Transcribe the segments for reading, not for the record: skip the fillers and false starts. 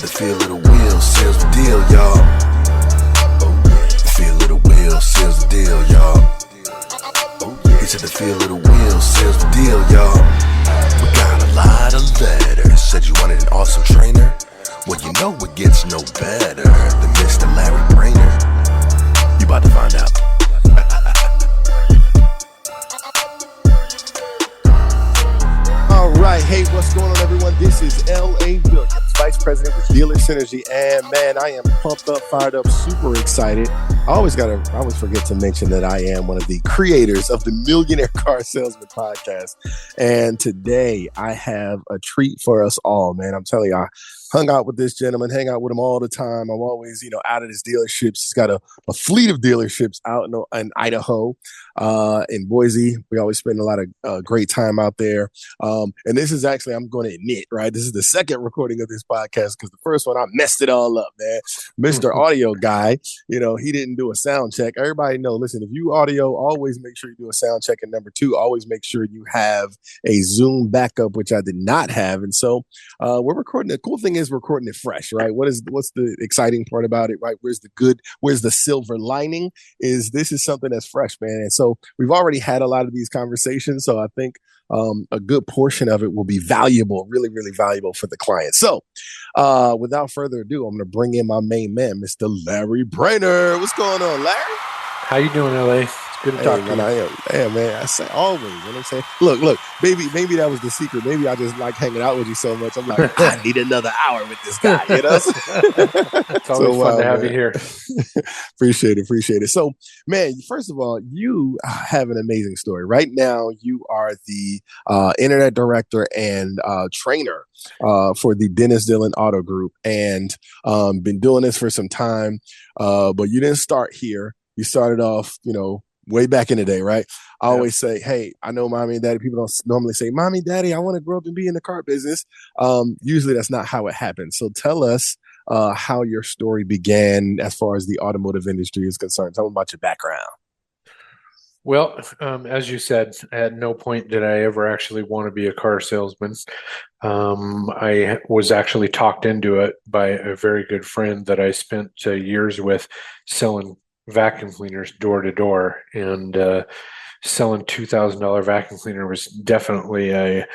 the feel of the wheel, seals the deal, y'all. The feel of the wheel, seals the deal, y'all. He said the feel of the wheel, seals the deal, y'all. We got a lot of letters. Said you wanted an awesome trainer. Well, you know it gets no better than Mr. Larry Brainer. You about to find out. All right. Hey, what's going on, everyone? This is L.A. Williams, Vice President with Dealer Synergy. And man, I am pumped up, fired up, super excited. I always forget to mention that I am one of the creators of the Millionaire Car Salesman podcast. And today I have a treat for us all, man. I'm telling you, I hung out with this gentleman, hang out with him all the time. I'm always, out at his dealerships. He's got a fleet of dealerships out in Idaho, in Boise. We always spend a lot of great time out there. And this is actually, I'm going to admit, right, this is the second recording of this podcast because the first one, I messed it all up, man. Mr. Audio Guy, he didn't do a sound check. Everybody know, listen, if you audio, always make sure you do a sound check. And number two, always make sure you have a Zoom backup, which I did not have. And so we're recording. The cool thing is we're recording it fresh, right? What's the exciting part about it, right? Where's the silver lining is this is something that's fresh, man. And so we've already had a lot of these conversations. So I think a good portion of it will be valuable, really, really valuable for the client. So without further ado, I'm going to bring in my main man, Mr. Larry Brainer. What's going on, Larry? How you doing, LA? It's good to talk to you. I am. Yeah, man. I say always. You know what I'm saying? Look, maybe that was the secret. Maybe I just like hanging out with you so much. I'm like, I need another hour with this guy, It's always fun to have you here. Appreciate it. So, man, first of all, you have an amazing story. Right now, you are the internet director and trainer for the Dennis Dillon Auto Group, and been doing this for some time. But you didn't start here. You started off, way back in the day, right? I always say, hey, I know mommy and daddy. People don't normally say, mommy, daddy, I want to grow up and be in the car business. Usually that's not how it happens. So tell us how your story began as far as the automotive industry is concerned. Tell me about your background. Well, as you said, at no point did I ever actually want to be a car salesman. I was actually talked into it by a very good friend that I spent years with selling vacuum cleaners door to door, and selling $2,000 vacuum cleaner was definitely a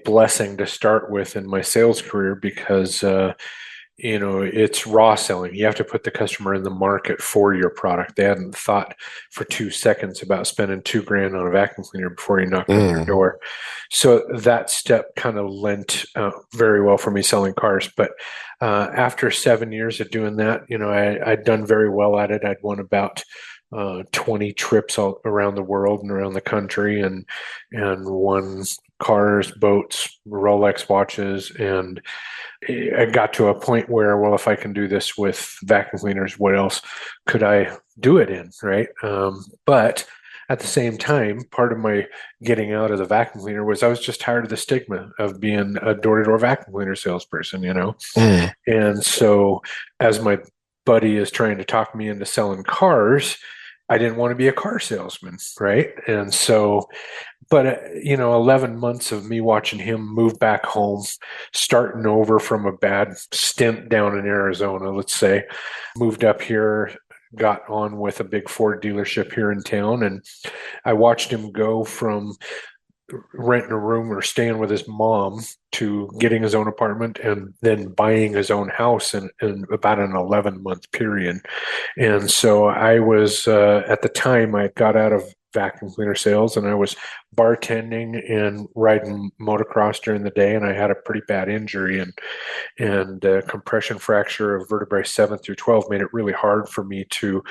blessing to start with in my sales career because it's raw selling. You have to put the customer in the market for your product. They hadn't thought for 2 seconds about spending $2,000 on a vacuum cleaner before you knocked on their door. So that step kind of lent very well for me selling cars. But after 7 years of doing that, I'd done very well at it. I'd won about 20 trips all around the world and around the country, and won cars, boats, Rolex watches, and I got to a point where, well, if I can do this with vacuum cleaners, what else could I do it in, right? But at the same time, part of my getting out of the vacuum cleaner was I was just tired of the stigma of being a door-to-door vacuum cleaner salesperson, And so as my buddy is trying to talk me into selling cars, I didn't want to be a car salesman, right? And so, but 11 months of me watching him move back home, starting over from a bad stint down in Arizona, let's say, moved up here, got on with a big Ford dealership here in town, and I watched him go from renting a room or staying with his mom to getting his own apartment and then buying his own house in about an 11-month period. And so I was, at the time, I got out of vacuum cleaner sales and I was bartending and riding motocross during the day, and I had a pretty bad injury and compression fracture of vertebrae 7 through 12 made it really hard for me to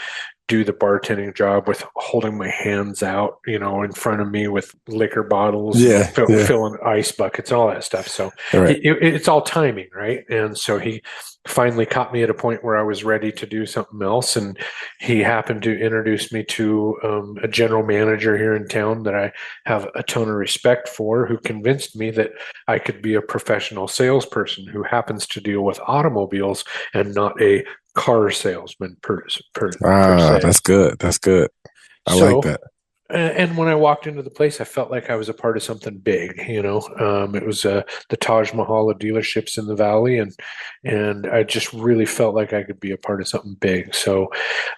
do the bartending job with holding my hands out, in front of me with liquor bottles, filling ice buckets, all that stuff. So it's all timing, right? And so he finally caught me at a point where I was ready to do something else. And he happened to introduce me to a general manager here in town that I have a ton of respect for, who convinced me that I could be a professional salesperson who happens to deal with automobiles and not a car salesman per se. That's good. I like that. And when I walked into the place, I felt like I was a part of something big. It was the Taj Mahal of dealerships in the valley, and I just really felt like I could be a part of something big. So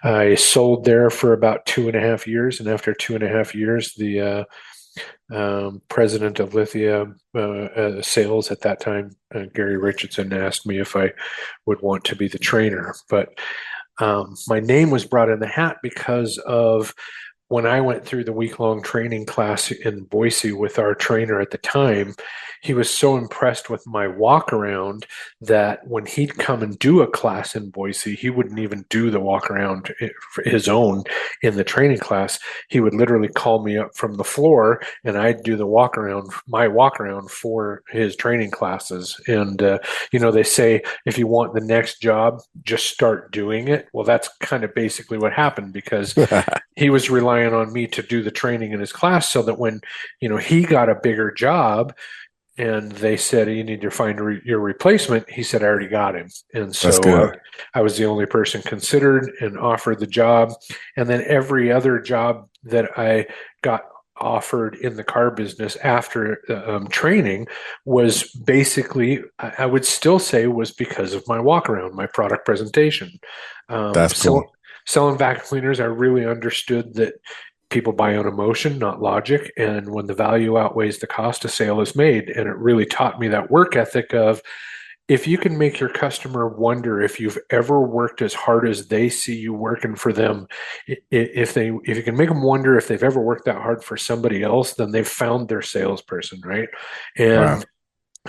I sold there for about 2.5 years, and after 2.5 years, the president of Lithia sales at that time, Gary Richardson, asked me if I would want to be the trainer. But my name was brought in the hat because of when I went through the week-long training class in Boise with our trainer at the time. He was so impressed with my walk around that when he'd come and do a class in Boise, he wouldn't even do the walk around for his own in the training class. He would literally call me up from the floor and I'd do the my walk around for his training classes. And, they say if you want the next job, just start doing it. Well, that's kind of basically what happened, because he was relying on me to do the training in his class so that when, he got a bigger job and they said, you need to find your replacement, he said, I already got him. And That's so good. I was the only person considered and offered the job. And then every other job that I got offered in the car business after training was basically, I would still say, was because of my walk around, my product presentation. That's cool. Selling vacuum cleaners, I really understood that people buy on emotion, not logic. And when the value outweighs the cost, a sale is made. And it really taught me that work ethic of, if you can make your customer wonder if you've ever worked as hard as they see you working for them, if you can make them wonder if they've ever worked that hard for somebody else, then they've found their salesperson, right? Wow.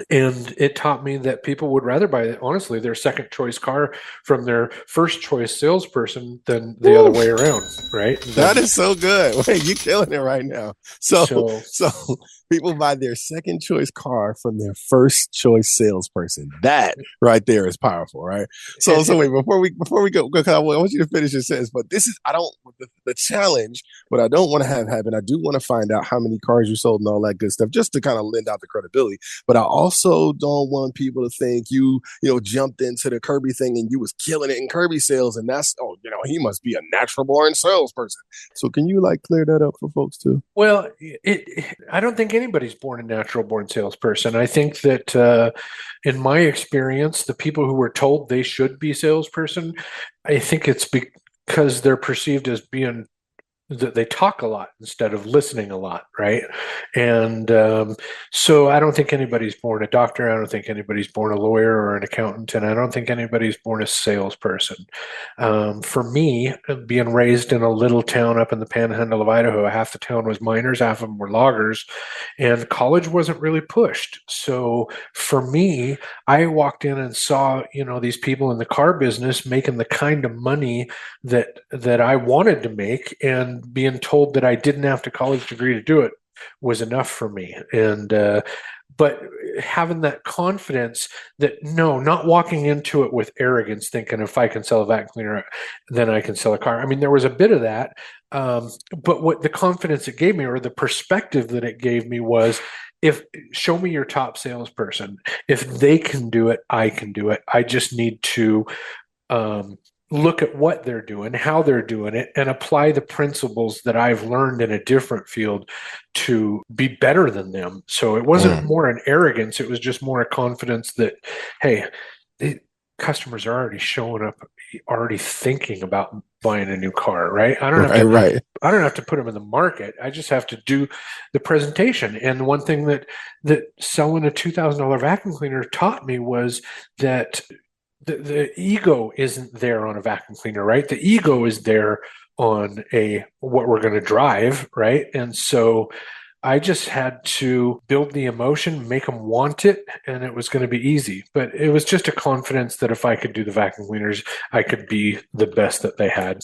And it taught me that people would rather buy, honestly, their second choice car from their first choice salesperson than the other Woo. way around, right? That is so good. Wait, you killing it right now. So, So so people buy their second choice car from their first choice salesperson. That right there is powerful, right? So wait, before we go, because I want you to finish your sentence. But this is, I don't, the challenge. What I don't want to have happen. I do want to find out how many cars you sold and all that good stuff, just to kind of lend out the credibility. But I also don't want people to think jumped into the Kirby thing and you was killing it in Kirby sales, and that's he must be a natural born salesperson. So can you clear that up for folks too? Well, I don't think anybody's born a natural born salesperson. I think that in my experience, the people who were told they should be salesperson, I think it's because they're perceived as being that they talk a lot instead of listening a lot, right? And so I don't think anybody's born a doctor. I don't think anybody's born a lawyer or an accountant, and I don't think anybody's born a salesperson. For me, being raised in a little town up in the panhandle of Idaho, half the town was miners, half of them were loggers, and college wasn't really pushed. So for me, I walked in and saw, these people in the car business making the kind of money that I wanted to make, and being told that I didn't have a college degree to do it was enough for me. And but having that confidence that, no, not walking into it with arrogance, thinking if I can sell a vacuum cleaner, then I can sell a car. I mean, there was a bit of that, but what the confidence it gave me, or the perspective that it gave me, was, show me your top salesperson. If they can do it, I can do it. I just need to look at what they're doing, how they're doing it, and apply the principles that I've learned in a different field to be better than them. So it wasn't more an arrogance. It was just more a confidence that, hey, the customers are already showing up, already thinking about buying a new car, right? I don't have to put them in the market. I just have to do the presentation. And one thing that selling a $2,000 vacuum cleaner taught me was that the ego isn't there on a vacuum cleaner, right? The ego is there on what we're going to drive, right? And so I just had to build the emotion, make them want it, and it was going to be easy. But it was just a confidence that if I could do the vacuum cleaners, I could be the best that they had.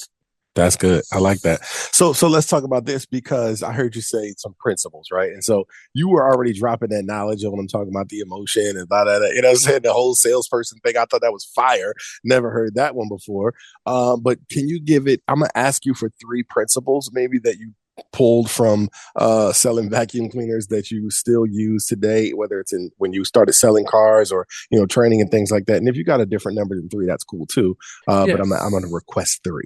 That's good. I like that. So let's talk about this, because I heard you say some principles, right? And so you were already dropping that knowledge when I'm talking about the emotion and blah, blah, blah. You know what I'm saying? The whole salesperson thing. I thought that was fire. Never heard that one before. But can you give it, I'm going to ask you for 3 principles maybe that you pulled from selling vacuum cleaners that you still use today, whether it's in when you started selling cars or training and things like that. And if you got a different number than 3, that's cool too. But I'm going to request 3.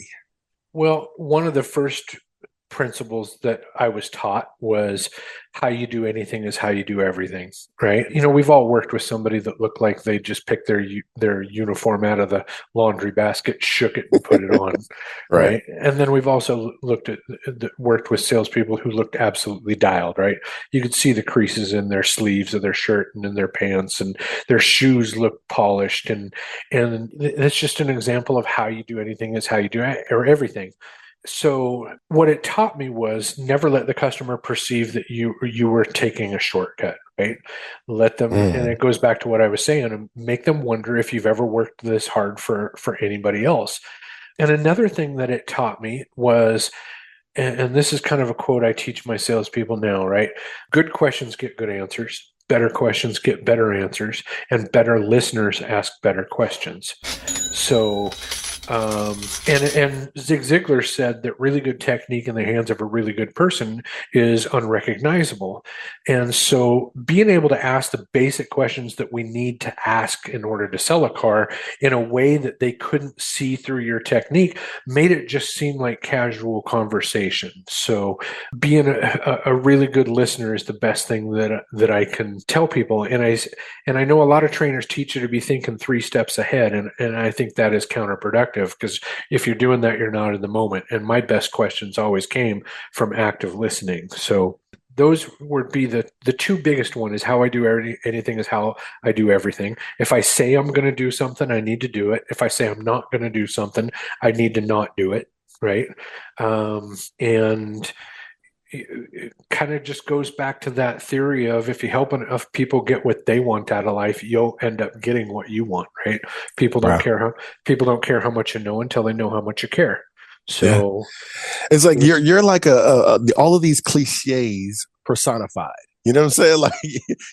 Well, one of the first principles that I was taught was how you do anything is how you do everything, right? We've all worked with somebody that looked like they just picked their uniform out of the laundry basket, shook it, and put it on, Right. right? And then we've also worked with salespeople who looked absolutely dialed, right? You could see the creases in their sleeves of their shirt and in their pants, and their shoes look polished, and that's just an example of how you do anything is how you do or everything. So what it taught me was never let the customer perceive that you were taking a shortcut, right? Let them, and Mm. it goes back to what I was saying, make them wonder if you've ever worked this hard for anybody else. And another thing that it taught me was, and this is kind of a quote I teach my salespeople now, right? Good questions get good answers. Better questions get better answers, and better listeners ask better questions. So, and Zig Ziglar said that really good technique in the hands of a really good person is unrecognizable. And so, being able to ask the basic questions that we need to ask in order to sell a car in a way that they couldn't see through your technique made it just seem like casual conversation. So, being a really good listener is the best thing that I can tell people. And I know a lot of trainers teach you to be thinking 3 steps ahead, and I think that is counterproductive, because if you're doing that, you're not in the moment. And my best questions always came from active listening. So those would be the two biggest one is how I do anything is how I do everything. If I say I'm going to do something, I need to do it. If I say I'm not going to do something, I need to not do it. Right. And it kind of just goes back to that theory of if you help enough people get what they want out of life, you'll end up getting what you want, right? People don't Wow. care how much you know until they know how much you care. Yeah. So It's like you're like all of these cliches personified. You know what I'm saying? Like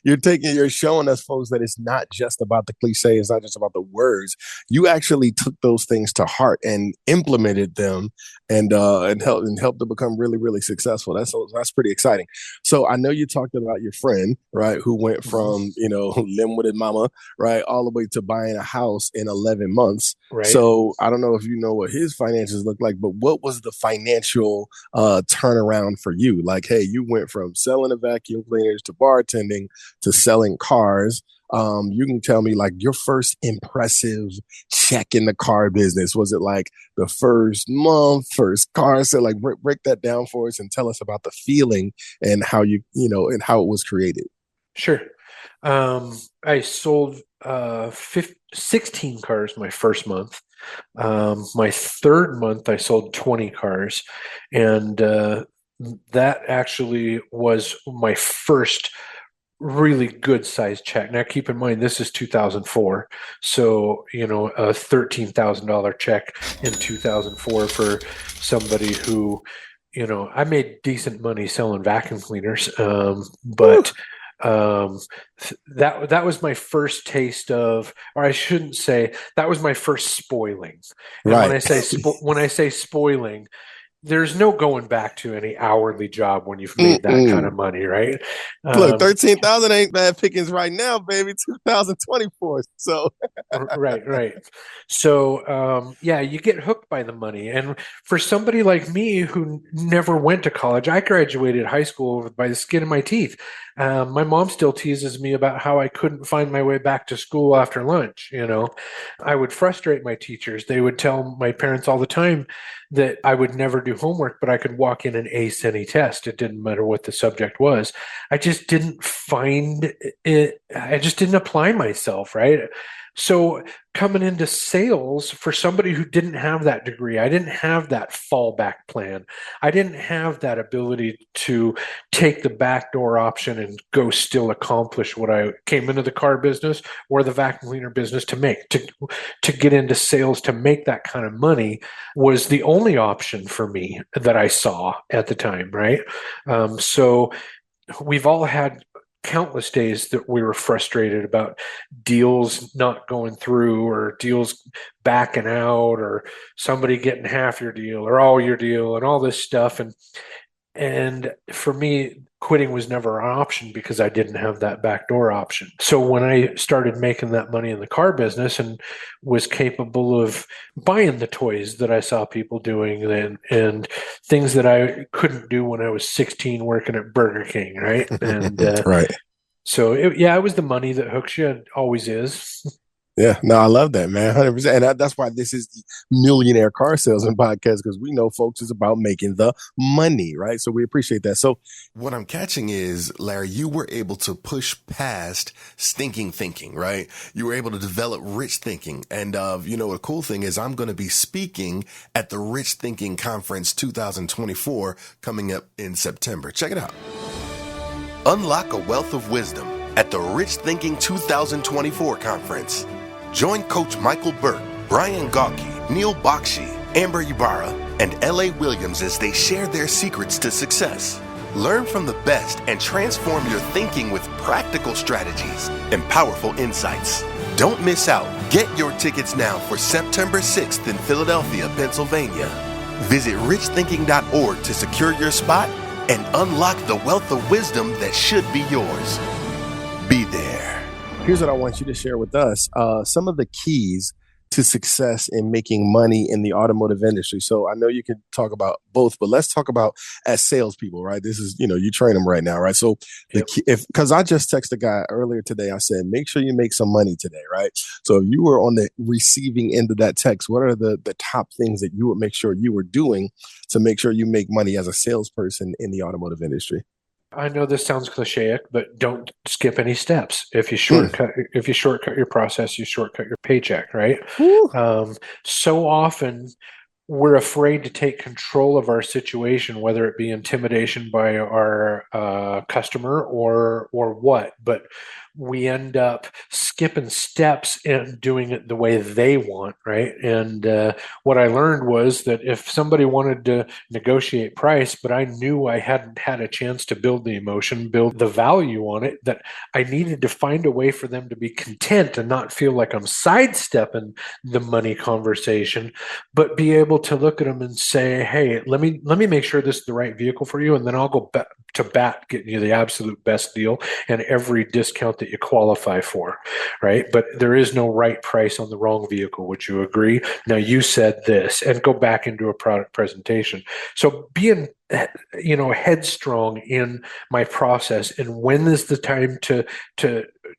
you're showing us folks that it's not just about the cliche, it's not just about the words. You actually took those things to heart and implemented them and helped to become really, really successful. That's pretty exciting. So I know you talked about your friend, right, who went mhm, from, lim-witted mama, right, all the way to buying a house in 11 months. right. So I don't know if you know what his finances look like, but what was the financial turnaround for you? Like, hey, you went from selling a vacuum cleaners to bartending to selling cars. You can tell me like your first impressive check in the car business. Was it like the first month, first car? So like break that down for us and tell us about the feeling and how and how it was created. Sure. I sold 16 cars my first month. My third month, I sold 20 cars, and that actually was my first really good sized check. Now, keep in mind, this is 2004. So, a $13,000 check in 2004 for somebody who, I made decent money selling vacuum cleaners. Woo. But that was my first taste of, or I shouldn't say, that was my first spoiling. And when Right. I say spoiling, there's no going back to any hourly job when you've made that kind of Mm-mm. money, right? Look, Um, 13,000 ain't bad pickings right now, baby. 2024. So right, right. So, yeah, you get hooked by the money. And for somebody like me who never went to college, I graduated high school by the skin of my teeth. My mom still teases me about how I couldn't find my way back to school after lunch. I would frustrate my teachers. They would tell my parents all the time that I would never do homework, but I could walk in and ace any test. It didn't matter what the subject was. I just didn't find it. I just didn't apply myself, right? So coming into sales for somebody who didn't have that degree, I didn't have that fallback plan. I didn't have that ability to take the backdoor option and go still accomplish what I came into the car business or the vacuum cleaner business to make, to get into sales, to make that kind of money was the only option for me that I saw at the time, right? So we've all had countless days that we were frustrated about deals not going through or deals backing out or somebody getting half your deal or all your deal and all this stuff. And for me, quitting was never an option because I didn't have that backdoor option. So when I started making that money in the car business and was capable of buying the toys that I saw people doing and things that I couldn't do when I was 16 working at Burger King, right? And Right. so it was the money that hooks you. It always is. Yeah, no, I love that, man. 100%. And that's why this is the Millionaire Car Salesman podcast, because we know folks is about making the money, right? So we appreciate that. So what I'm catching is, Larry, you were able to push past stinking thinking, right? You were able to develop rich thinking. And, the cool thing is I'm going to be speaking at the Rich Thinking Conference 2024 coming up in September. Check it out. Unlock a wealth of wisdom at the Rich Thinking 2024 conference. Join Coach Michael Burke, Brian Gawkey, Neil Bakshi, Amber Ibarra, and L.A. Williams as they share their secrets to success. Learn from the best and transform your thinking with practical strategies and powerful insights. Don't miss out. Get your tickets now for September 6th in Philadelphia, Pennsylvania. Visit richthinking.org to secure your spot and unlock the wealth of wisdom that should be yours. Be there. here's what I want you to share with us. Some of the keys to success in making money in the automotive industry. So I know you can talk about both, but let's talk about as salespeople, right? This is, you train them right now, right? So the key, because I just texted a guy earlier today, I said, make sure you make some money today, right? So if you were on the receiving end of that text, what are the top things that you would make sure you were doing to make sure you make money as a salesperson in the automotive industry? I know this sounds cliche, but don't skip any steps. If you shortcut your process, you shortcut your paycheck, right? So often we're afraid to take control of our situation, whether it be intimidation by our customer or what. But we end up skipping steps and doing it the way they want, right? And what I learned was that if somebody wanted to negotiate price, but I knew I hadn't had a chance to build the emotion, build the value on it, that I needed to find a way for them to be content and not feel like I'm sidestepping the money conversation, but be able to look at them and say, hey, let me make sure this is the right vehicle for you, and then I'll go to bat getting you the absolute best deal and every discount that you qualify for, right? But there is no right price on the wrong vehicle. Would you agree? Now, you said this, and go back into a product presentation. So being headstrong in my process, and when is the time to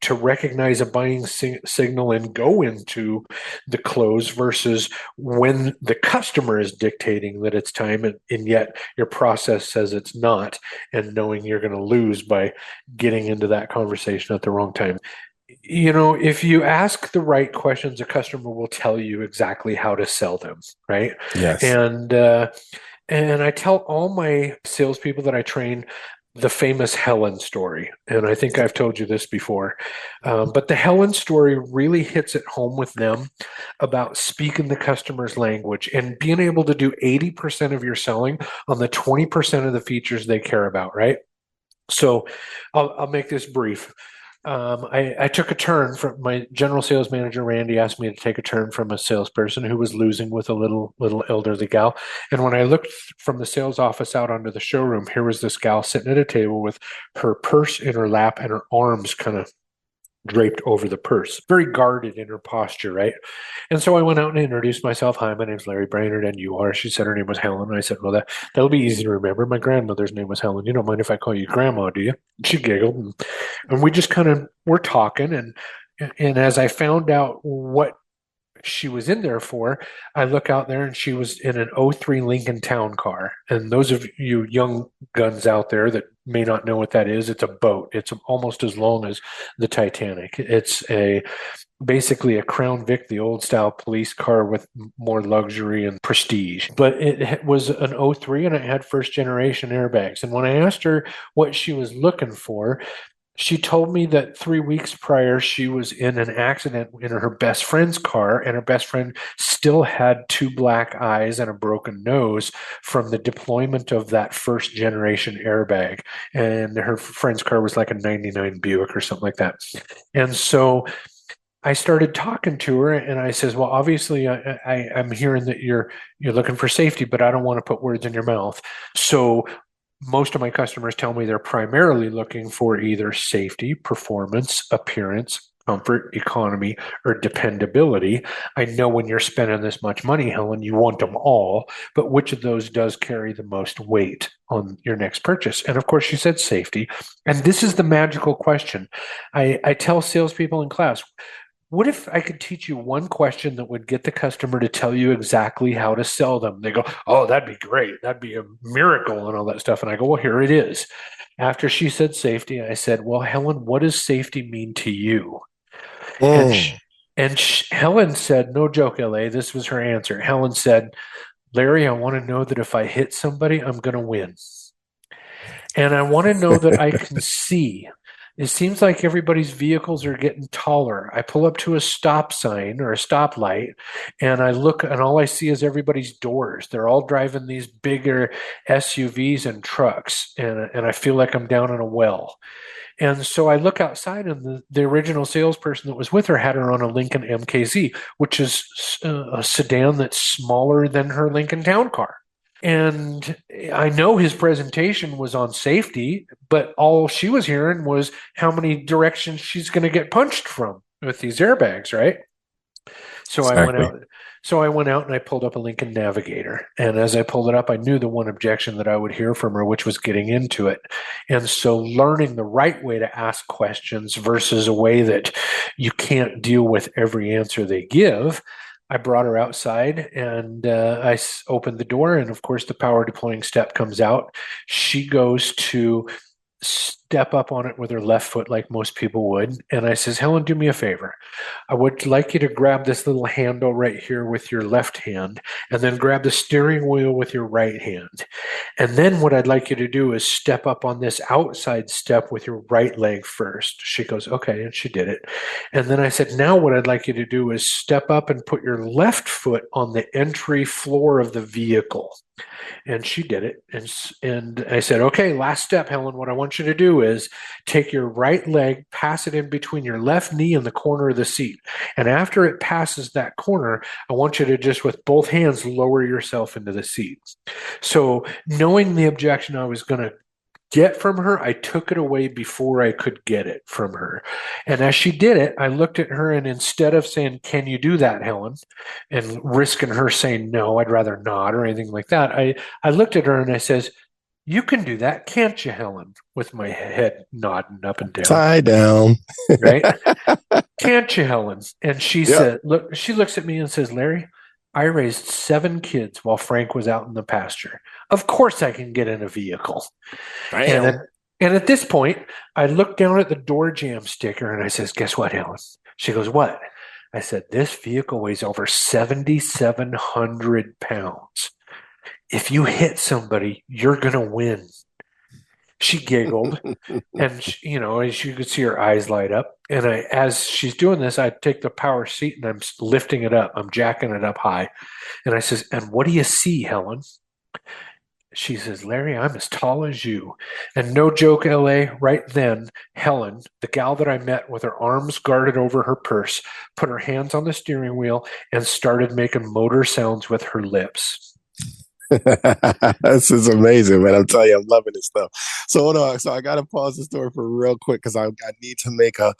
recognize a buying signal and go into the close versus when the customer is dictating that it's time, and yet your process says it's not, and knowing you're going to lose by getting into that conversation at the wrong time. If you ask the right questions, a customer will tell you exactly how to sell them, right? Yes. And I tell all my salespeople that I train the famous Helen story. And I think I've told you this before. But the Helen story really hits it home with them about speaking the customer's language and being able to do 80% of your selling on the 20% of the features they care about, right? So I'll make this brief. I took a turn from my general sales manager, Randy, asked me to take a turn from a salesperson who was losing with a little elderly gal. And when I looked from the sales office out onto the showroom, here was this gal sitting at a table with her purse in her lap and her arms kind of draped over the purse, very guarded in her posture, right? And so I went out and introduced myself. Hi, my name's Larry Brainerd, and you are? She said her name was Helen. And I said, well, that'll be easy to remember. My grandmother's name was Helen. You don't mind if I call you Grandma, do you? She giggled, and we just kind of were talking. And as I found out what she was in there for, I look out there and she was in an '03 Lincoln Town Car. And those of you young guns out there that may not know what that is, it's a boat. It's almost as long as the Titanic. It's basically a Crown Vic, the old style police car with more luxury and prestige. But it was an '03 and it had first generation airbags. And when I asked her what she was looking for, she told me that 3 weeks prior, she was in an accident in her best friend's car, and her best friend still had 2 black eyes and a broken nose from the deployment of that first generation airbag. And her friend's car was like a '99 Buick or something like that. And so I started talking to her, and I says, well, obviously I'm hearing that you're looking for safety, but I don't want to put words in your mouth. So most of my customers tell me they're primarily looking for either safety, performance, appearance, comfort, economy, or dependability. I know when you're spending this much money, Helen, you want them all, but which of those does carry the most weight on your next purchase? And of course, she said safety. And this is the magical question. I tell salespeople in class, what if I could teach you one question that would get the customer to tell you exactly how to sell them? They go, oh, that'd be great. That'd be a miracle and all that stuff. And I go, well, here it is. After she said safety, I said, well, Helen, what does safety mean to you? And Mm. sh Helen said, no joke, LA, this was her answer. Helen said, Larry, I want to know that if I hit somebody, I'm going to win. And I want to know that I can see. It seems like everybody's vehicles are getting taller. I pull up to a stop sign or a stoplight and I look and all I see is everybody's doors. They're all driving these bigger SUVs and trucks and I feel like I'm down in a well. And so I look outside and the original salesperson that was with her had her on a Lincoln MKZ, which is a sedan that's smaller than her Lincoln Town Car. And I know his presentation was on safety, but all she was hearing was how many directions she's going to get punched from with these airbags, right? So I went Exactly. out. So I went out and I pulled up a Lincoln Navigator. And as I pulled it up, I knew the one objection that I would hear from her, which was getting into it. And so learning the right way to ask questions versus a way that you can't deal with every answer they give, I brought her outside and opened the door. And of course, the power deploying step comes out. She goes to step up on it with her left foot like most people would. And I says, Helen, do me a favor. I would like you to grab this little handle right here with your left hand and then grab the steering wheel with your right hand. And then what I'd like you to do is step up on this outside step with your right leg first. She goes, okay. And she did it. And then I said, now what I'd like you to do is step up and put your left foot on the entry floor of the vehicle. And she did it. And I said, okay, last step, Helen, what I want you to do is take your right leg, pass it in between your left knee and the corner of the seat. And after it passes that corner, I want you to just with both hands lower yourself into the seat. So knowing the objection I was going to get from her, I took it away before I could get it from her. And as she did it, I looked at her and instead of saying, can you do that, Helen? And risking her saying, no, I'd rather not or anything like that. I looked at her and I says, you can do that, can't you, Helen? With my head nodding up and down. Tie down. Right? Can't you, Helen? And she Yep. said, look, she looks at me and says, Larry, I raised 7 kids while Frank was out in the pasture. Of course I can get in a vehicle. Damn. And at this point, I looked down at the door jam sticker and I says, guess what, Helen? She goes, what? I said, this vehicle weighs over 7,700 pounds. If you hit somebody, you're going to win. She giggled and, she, as you could see her eyes light up. And as she's doing this, I take the power seat and I'm lifting it up. I'm jacking it up high. And I says, and what do you see, Helen? She says, Larry, I'm as tall as you. And no joke, LA, right then, Helen, the gal that I met with her arms guarded over her purse, put her hands on the steering wheel and started making motor sounds with her lips. This is amazing, man. I'm telling you, I'm loving this stuff. So hold on. So I got to pause the story for real quick because I need to make a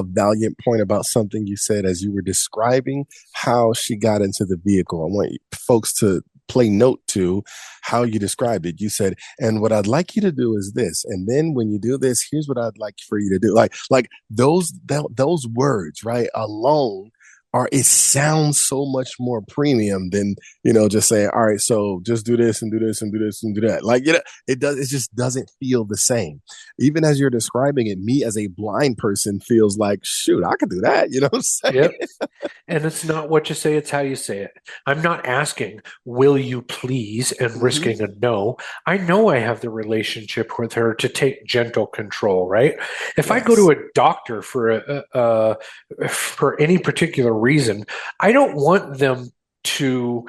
valiant point about something you said as you were describing how she got into the vehicle. I want folks to play note to how you described it. You said, and what I'd like you to do is this. And then when you do this, here's what I'd like for you to do. Like those words, right, alone it sounds so much more premium than, just saying, all right, so just do this and do this and do this and do that. Like, it just doesn't feel the same. Even as you're describing it, me as a blind person feels like, shoot, I could do that. You know what I'm saying? Yep. And it's not what you say, it's how you say it. I'm not asking, will you please, and risking a no. I know I have the relationship with her to take gentle control, right? If I go to a doctor for any particular reason, I don't want them to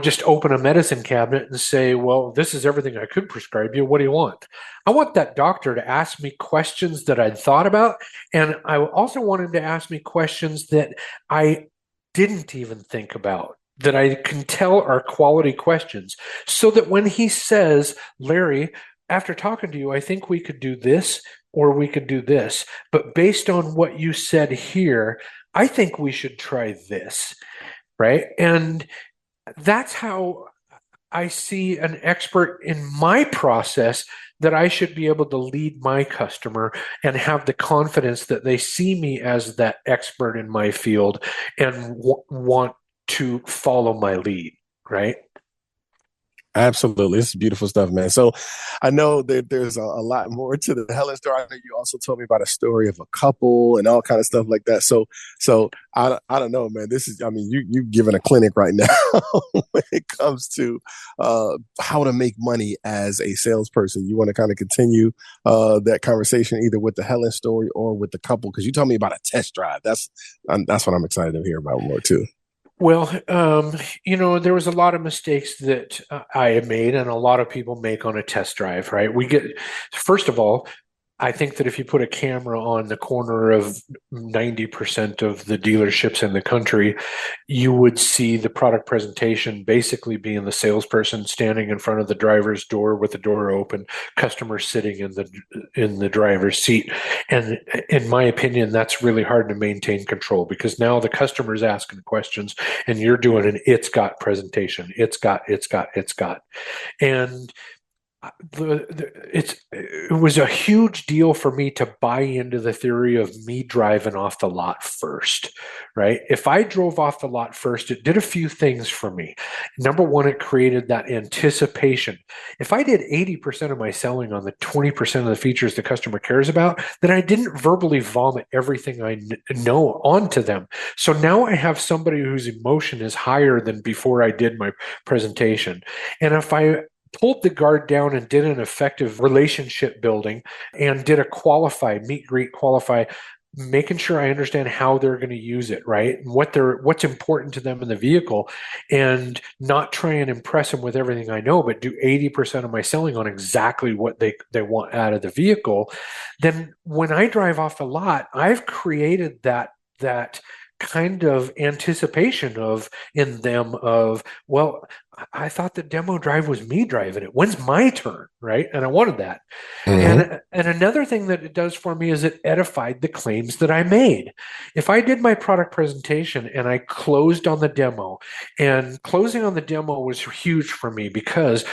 just open a medicine cabinet and say, well, this is everything I could prescribe you. What do you want? I want that doctor to ask me questions that I'd thought about. And I also want him to ask me questions that I didn't even think about that I can tell are quality questions, so that when he says, Larry, after talking to you, I think we could do this or we could do this, but based on what you said here, I think we should try this, right? And that's how I see an expert in my process, that I should be able to lead my customer and have the confidence that they see me as that expert in my field and want to follow my lead, right? Absolutely. This is beautiful stuff, man. So I know that there's a lot more to the Helen story. I know you also told me about a story of a couple and all kind of stuff like that. So I don't know, man. This is, I mean, you've given a clinic right now when it comes to how to make money as a salesperson. You want to kind of continue that conversation either with the Helen story or with the couple, because you told me about a test drive. That's what I'm excited to hear about more too. Well, there was a lot of mistakes that I have made and a lot of people make on a test drive, right? First of all, I think that if you put a camera on the corner of 90% of the dealerships in the country, you would see the product presentation basically being the salesperson standing in front of the driver's door with the door open, customer sitting in the driver's seat. And in my opinion, that's really hard to maintain control, because now the customer's asking questions and you're doing an it's got presentation. It's got. And it was a huge deal for me to buy into the theory of me driving off the lot first, right? If I drove off the lot first, it did a few things for me. Number one, it created that anticipation. If I did 80% of my selling on the 20% of the features the customer cares about, then I didn't verbally vomit everything I know onto them. So now I have somebody whose emotion is higher than before I did my presentation. And if I pulled the guard down and did an effective relationship building and did a meet greet qualify, making sure I understand how they're going to use it, right? And what's important to them in the vehicle, and not try and impress them with everything I know, but do 80% of my selling on exactly what they want out of the vehicle. Then when I drive off the lot, I've created that kind of anticipation in them of, well, I thought the demo drive was me driving it. When's my turn, right? And I wanted that. Mm-hmm. And another thing that it does for me is it edified the claims that I made. If I did my product presentation and I closed on the demo, and closing on the demo was huge for me, because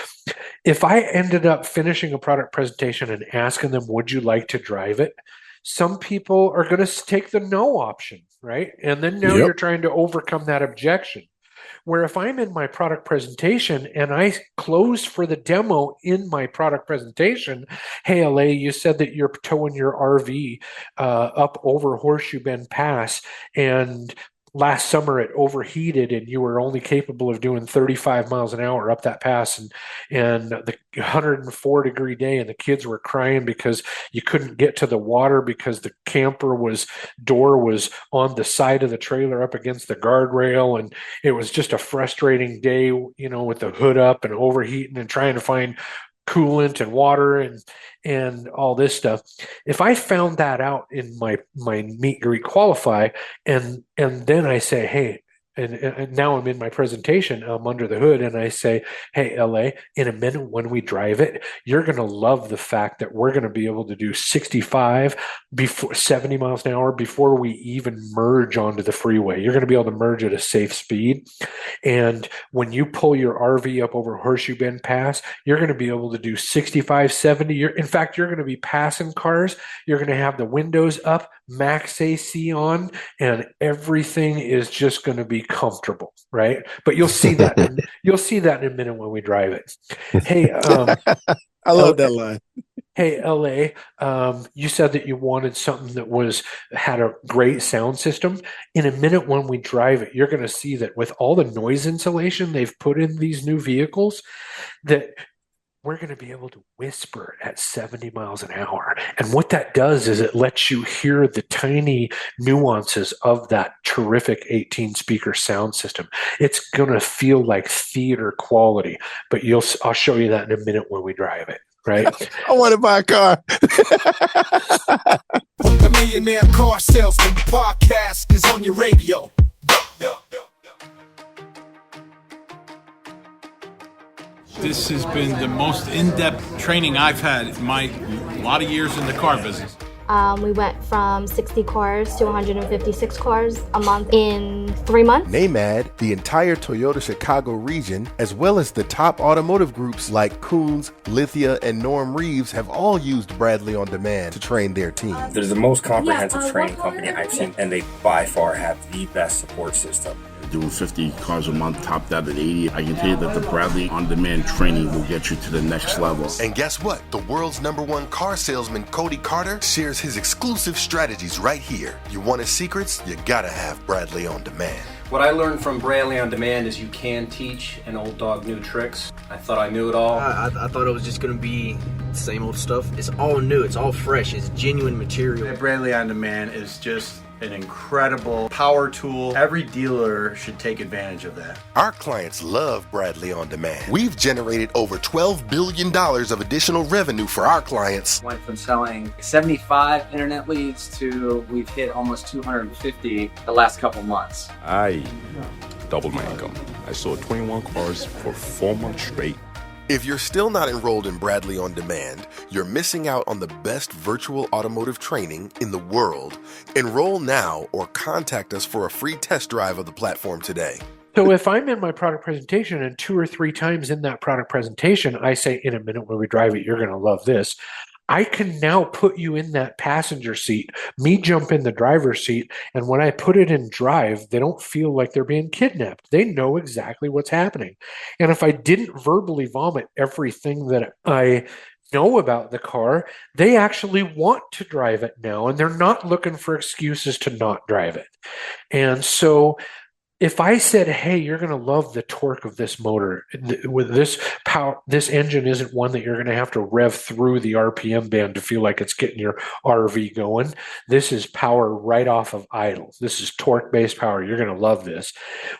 if I ended up finishing a product presentation and asking them, would you like to drive it? Some people are going to take the no option, right? And then now you're trying to overcome that objection. Where if I'm in my product presentation and I close for the demo in my product presentation, hey, LA, you said that you're towing your RV up over Horseshoe Bend Pass, and last summer it overheated and you were only capable of doing 35 miles an hour up that pass, and the 104-degree day, and the kids were crying because you couldn't get to the water because the door was on the side of the trailer up against the guardrail, and it was just a frustrating day, with the hood up and overheating and trying to find coolant and water and all this stuff. If I found that out in my meet greet qualify, and then I say, hey, and now I'm in my presentation, I'm under the hood, and I say, hey, LA, in a minute when we drive it, you're going to love the fact that we're going to be able to do 65 before 70 miles an hour before we even merge onto the freeway. You're going to be able to merge at a safe speed. And when you pull your RV up over Horseshoe Bend Pass, you're going to be able to do 65, 70. In fact, you're going to be passing cars. You're going to have the windows up, max AC on, and everything is just going to be comfortable, right? But you'll see that in a minute when we drive it. Hey, I love that line. Hey, LA, you said that you wanted something that had a great sound system. In a minute when we drive it, you're going to see that with all the noise insulation they've put in these new vehicles, that we're going to be able to whisper at 70 miles an hour. And what that does is it lets you hear the tiny nuances of that terrific 18-speaker sound system. It's going to feel like theater quality, but I'll show you that in a minute when we drive it, right? I want to buy a car. The Million Man Car Salesman podcast is on your radio. This has been the most in-depth training I've had in my lot of years in the car business. We went from 60 cars to 156 cars a month in 3 months. NAMAD, the entire Toyota Chicago region, as well as the top automotive groups like Koons, Lithia, and Norm Reeves have all used Bradley On Demand to train their team. They're the most comprehensive training company I've seen, and they by far have the best support system. Doing 50 cars a month, topped out at 80. I can tell you that the Bradley On Demand training will get you to the next level. And guess what? The world's #1 car salesman, Cody Carter, shares his exclusive strategies right here. You want his secrets? You gotta have Bradley On Demand. What I learned from Bradley On Demand is you can teach an old dog new tricks. I thought I knew it all. I thought it was just going to be the same old stuff. It's all new. It's all fresh. It's genuine material. Bradley On Demand is just an incredible power tool. Every dealer should take advantage of that. Our clients love Bradley On Demand. We've generated over $12 billion of additional revenue for our clients. Went from selling 75 internet leads to we've hit almost 250 the last couple months. I doubled my income. I sold 21 cars for 4 months straight. If you're still not enrolled in Bradley On Demand, you're missing out on the best virtual automotive training in the world. Enroll now or contact us for a free test drive of the platform today. So if I'm in my product presentation and 2 or 3 times in that product presentation, I say, in a minute when we drive it, you're going to love this. I can now put you in that passenger seat, me jump in the driver's seat, and when I put it in drive, they don't feel like they're being kidnapped. They know exactly what's happening. And if I didn't verbally vomit everything that I know about the car, they actually want to drive it now, and they're not looking for excuses to not drive it. And so if I said, hey, you're going to love the torque of this motor, with this power, this engine isn't one that you're going to have to rev through the RPM band to feel like it's getting your RV going. This is power right off of idle. This is torque-based power. You're going to love this.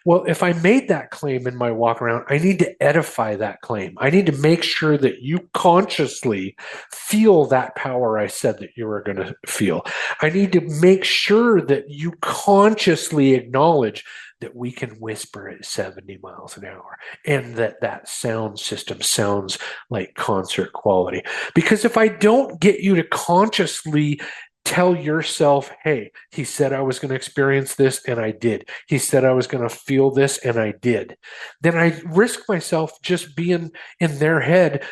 Well, if I made that claim in my walk around, I need to edify that claim. I need to make sure that you consciously feel that power I said that you were going to feel. I need to make sure that you consciously acknowledge that we can whisper at 70 miles an hour and that sound system sounds like concert quality. Because if I don't get you to consciously tell yourself, hey, he said I was going to experience this and I did. He said I was going to feel this and I did. Then I risk myself just being in their head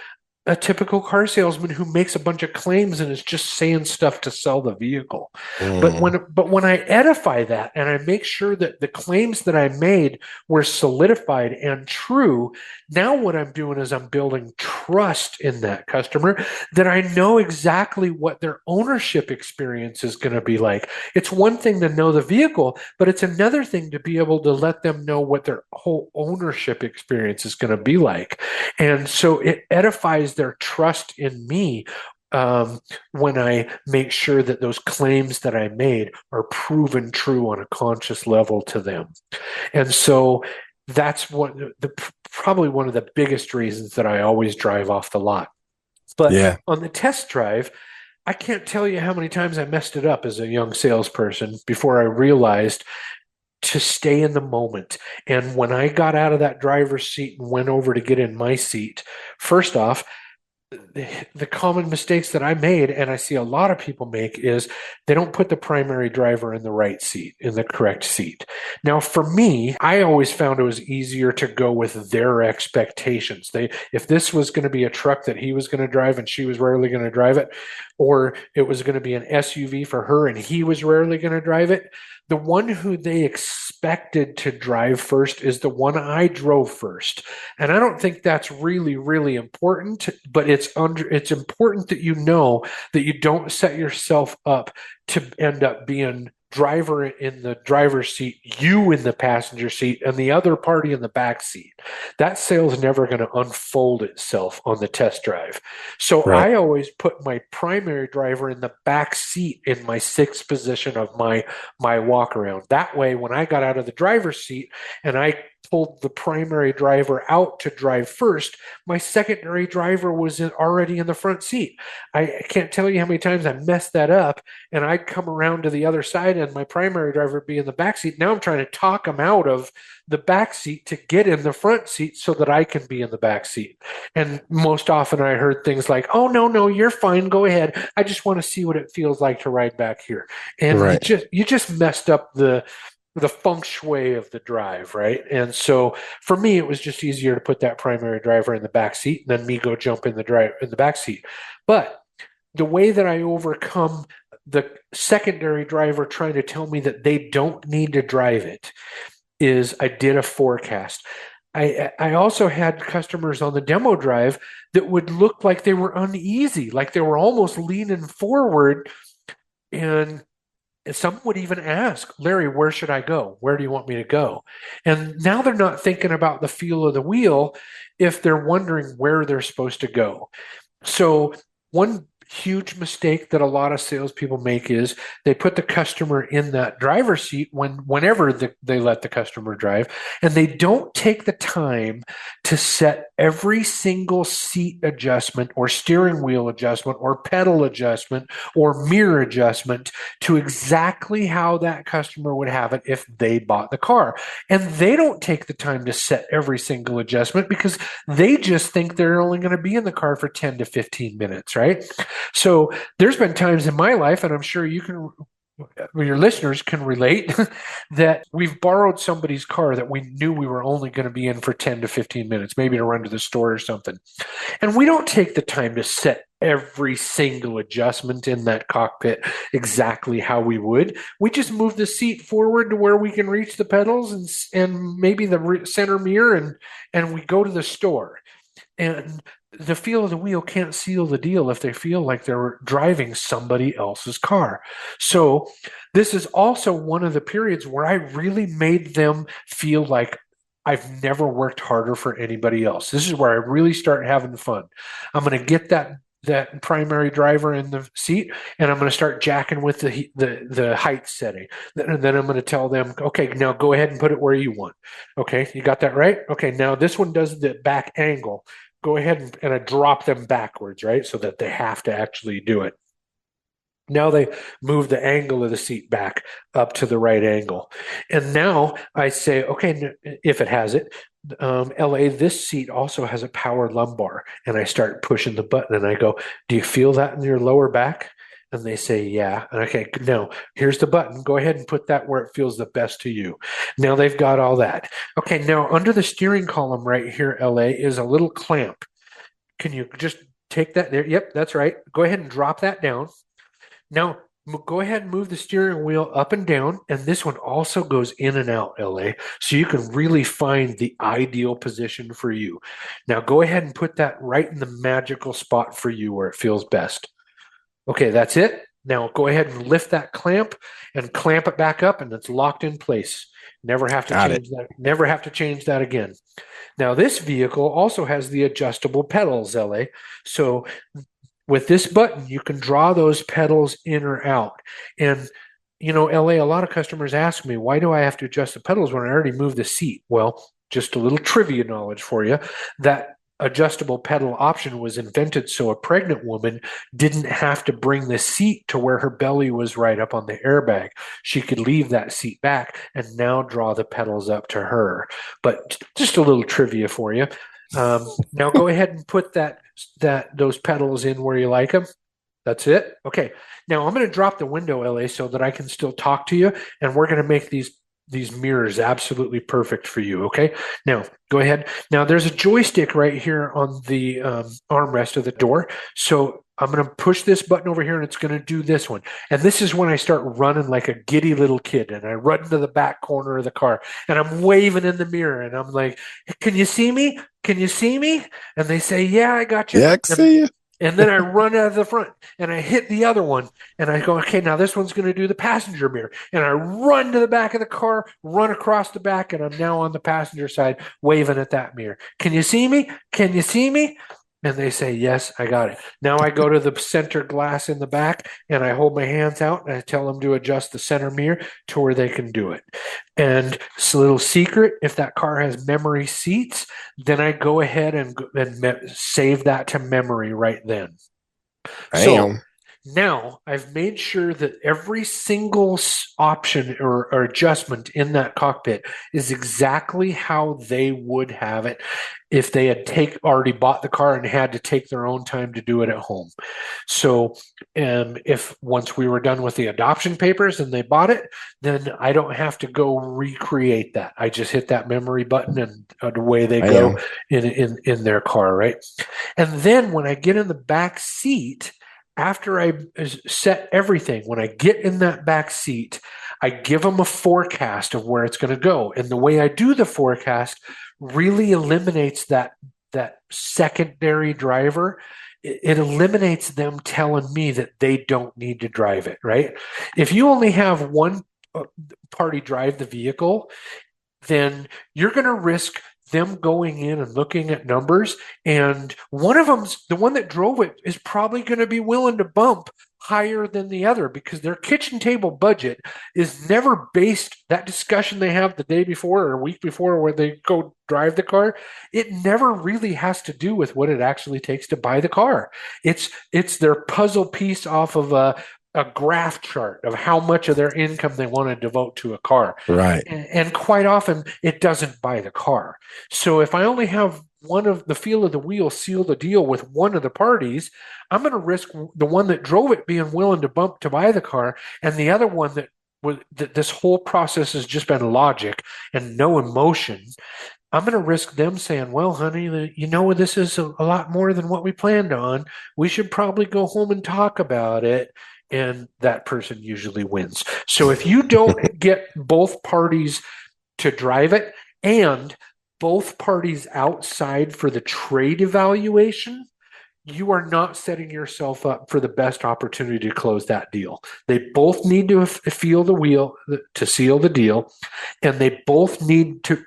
a typical car salesman who makes a bunch of claims and is just saying stuff to sell the vehicle. But when I edify that and I make sure that the claims that I made were solidified and true, now what I'm doing is I'm building trust in that customer that I know exactly what their ownership experience is going to be like. It's one thing to know the vehicle, but it's another thing to be able to let them know what their whole ownership experience is going to be like. And so it edifies their trust in me when I make sure that those claims that I made are proven true on a conscious level to them. And so that's probably one of the biggest reasons that I always drive off the lot. But on the test drive, I can't tell you how many times I messed it up as a young salesperson before I realized to stay in the moment. And when I got out of that driver's seat and went over to get in my seat, first off, the common mistakes that I made, and I see a lot of people make, is they don't put the primary driver in the right seat, in the correct seat. Now, for me, I always found it was easier to go with their expectations. If this was going to be a truck that he was going to drive and she was rarely going to drive it, or it was going to be an SUV for her and he was rarely going to drive it, the one who they expected to drive first is the one I drove first. And I don't think that's really, really important, but it's important that you know that you don't set yourself up to end up being driver in the driver's seat, you in the passenger seat, and the other party in the back seat. That sale is never going to unfold itself on the test drive. So I always put my primary driver in the back seat in my sixth position of my walk around. That way, when I got out of the driver's seat and I pulled the primary driver out to drive first, my secondary driver was already in the front seat. I can't tell you how many times I messed that up, and I'd come around to the other side and my primary driver would be in the back seat. Now I'm trying to talk him out of the back seat to get in the front seat so that I can be in the back seat. And most often I heard things like, "Oh, no, you're fine. Go ahead. I just want to see what it feels like to ride back here." And Right. you just messed up the feng shui of the drive, right? And so for me, it was just easier to put that primary driver in the back seat and then me go jump in the back seat. But the way that I overcome the secondary driver trying to tell me that they don't need to drive it is I did a forecast. I also had customers on the demo drive that would look like they were uneasy, like they were almost leaning forward, and some would even ask, "Larry, where should I go? Where do you want me to go?" And now they're not thinking about the feel of the wheel if they're wondering where they're supposed to go. So one huge mistake that a lot of salespeople make is they put the customer in that driver's seat whenever they let the customer drive, and they don't take the time to set every single seat adjustment or steering wheel adjustment or pedal adjustment or mirror adjustment to exactly how that customer would have it if they bought the car. And they don't take the time to set every single adjustment because they just think they're only going to be in the car for 10 to 15 minutes, right? So there's been times in my life, and I'm sure your listeners can relate, that we've borrowed somebody's car that we knew we were only going to be in for 10 to 15 minutes, maybe to run to the store or something. And we don't take the time to set every single adjustment in that cockpit exactly how we would. We just move the seat forward to where we can reach the pedals and maybe the center mirror, and we go to the store. And the feel of the wheel can't seal the deal if they feel like they're driving somebody else's car. So this is also one of the periods where I really made them feel like I've never worked harder for anybody else. This is where I really start having fun. I'm going to get that primary driver in the seat, and I'm going to start jacking with the height setting. And then I'm going to tell them, "Okay, now go ahead and put it where you want." Okay, you got that right? Okay, now this one does the back angle. Go ahead and I drop them backwards, right? So that they have to actually do it. Now they move the angle of the seat back up to the right angle. And now I say, okay, if it has it, LA, this seat also has a power lumbar. And I start pushing the button and I go, "Do you feel that in your lower back?" And they say, "Yeah." And okay, now here's the button. Go ahead and put that where it feels the best to you. Now they've got all that. Okay, now under the steering column right here, LA, is a little clamp. Can you just take that there? Yep, that's right. Go ahead and drop that down. Now go ahead and move the steering wheel up and down. And this one also goes in and out, LA, so you can really find the ideal position for you. Now go ahead and put that right in the magical spot for you where it feels best. Okay, that's it. Now go ahead and lift that clamp and clamp it back up, and it's locked in place. Never have to change that. Never have to change that again. Now this vehicle also has the adjustable pedals, LA. So with this button, you can draw those pedals in or out. And LA, a lot of customers ask me, "Why do I have to adjust the pedals when I already moved the seat?" Well, just a little trivia knowledge for you. That adjustable pedal option was invented so a pregnant woman didn't have to bring the seat to where her belly was right up on the airbag. She could leave that seat back and now draw the pedals up to her. But just a little trivia for you. Now go ahead and put those pedals in where you like them. That's it. Okay. Now I'm going to drop the window, LA, so that I can still talk to you, and we're going to make these mirrors absolutely perfect for you. Okay. Now go ahead. Now there's a joystick right here on the armrest of the door. So I'm going to push this button over here and it's going to do this one. And this is when I start running like a giddy little kid, and I run to the back corner of the car and I'm waving in the mirror and I'm like, "Can you see me? Can you see me?" And they say, "Yeah, I got you." Yeah, I can see you. And then I run out of the front and I hit the other one and I go, "Okay, now this one's going to do the passenger mirror." And I run to the back of the car, run across the back, and I'm now on the passenger side waving at that mirror. "Can you see me? Can you see me?" And they say, yes, I got it. Now I go to the center glass in the back and I hold my hands out and I tell them to adjust the center mirror to where they can do it. And it's a little secret. If that car has memory seats, then I go ahead and save that to memory right then. So now I've made sure that every single option or adjustment in that cockpit is exactly how they would have it if they had already bought the car and had to take their own time to do it at home. So if once we were done with the adoption papers and they bought it, then I don't have to go recreate that. I just hit that memory button and away they go in their car, right? And then when I get in the back seat, after I set everything, when I get in that back seat, I give them a forecast of where it's going to go. And the way I do the forecast really eliminates that secondary driver. It eliminates them telling me that they don't need to drive it, right? If you only have one party drive the vehicle, then you're going to risk them going in and looking at numbers, and one of them's the one that drove it is probably going to be willing to bump higher than the other because their kitchen table budget is never based, that discussion they have the day before or a week before where they go drive the car, it never really has to do with what it actually takes to buy the car. It's their puzzle piece off of a graph chart of how much of their income they want to devote to a car. Right. And quite often it doesn't buy the car. So if I only have one of the feel of the wheel seal the deal with one of the parties, I'm going to risk the one that drove it being willing to bump to buy the car, and the other one that this whole process has just been logic and no emotion. I'm going to risk them saying, well, honey, this is a lot more than what we planned on. We should probably go home and talk about it. And that person usually wins. So if you don't get both parties to drive it and both parties outside for the trade evaluation, you are not setting yourself up for the best opportunity to close that deal. They both need to feel the wheel to seal the deal, and they both need to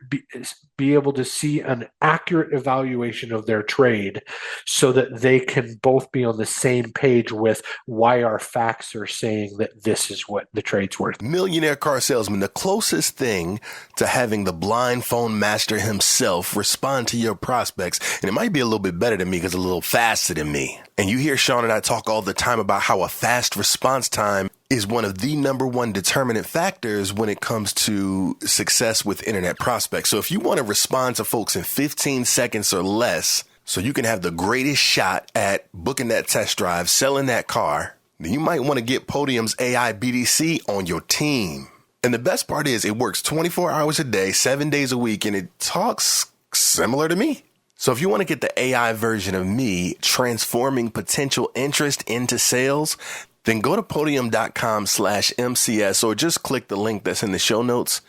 be able to see an accurate evaluation of their trade so that they can both be on the same page with why our facts are saying that this is what the trade's worth. Millionaire Car Salesman, the closest thing to having the blind phone master himself respond to your prospects, and it might be a little bit better than me because a little faster than me. And you hear Sean and I talk all the time about how a fast response time is one of the number one determinant factors when it comes to success with internet prospects. So if you want to respond to folks in 15 seconds or less, so you can have the greatest shot at booking that test drive, selling that car, then you might want to get Podium's AI BDC on your team. And the best part is it works 24 hours a day, 7 days a week, and it talks similar to me. So if you want to get the AI version of me transforming potential interest into sales, then go to podium.com/MCS or just click the link that's in the show notes.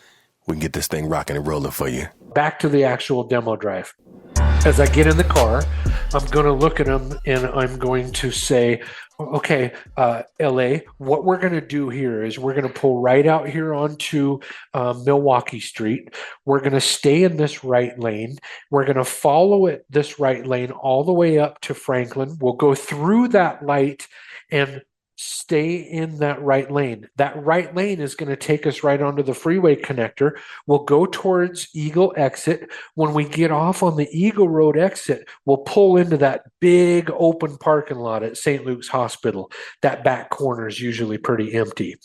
We can get this thing rocking and rolling for you. Back to the actual demo drive. As I get in the car, I'm going to look at them and I'm going to say, okay, LA, what we're going to do here is we're going to pull right out here onto Milwaukee Street. We're going to stay in this right lane. We're going to follow it, this right lane, all the way up to Franklin. We'll go through that light and stay in that right lane. That right lane is going to take us right onto the freeway connector. We'll go towards Eagle exit. When we get off on the Eagle Road exit, we'll pull into that big open parking lot at St. Luke's Hospital. That back corner is usually pretty empty.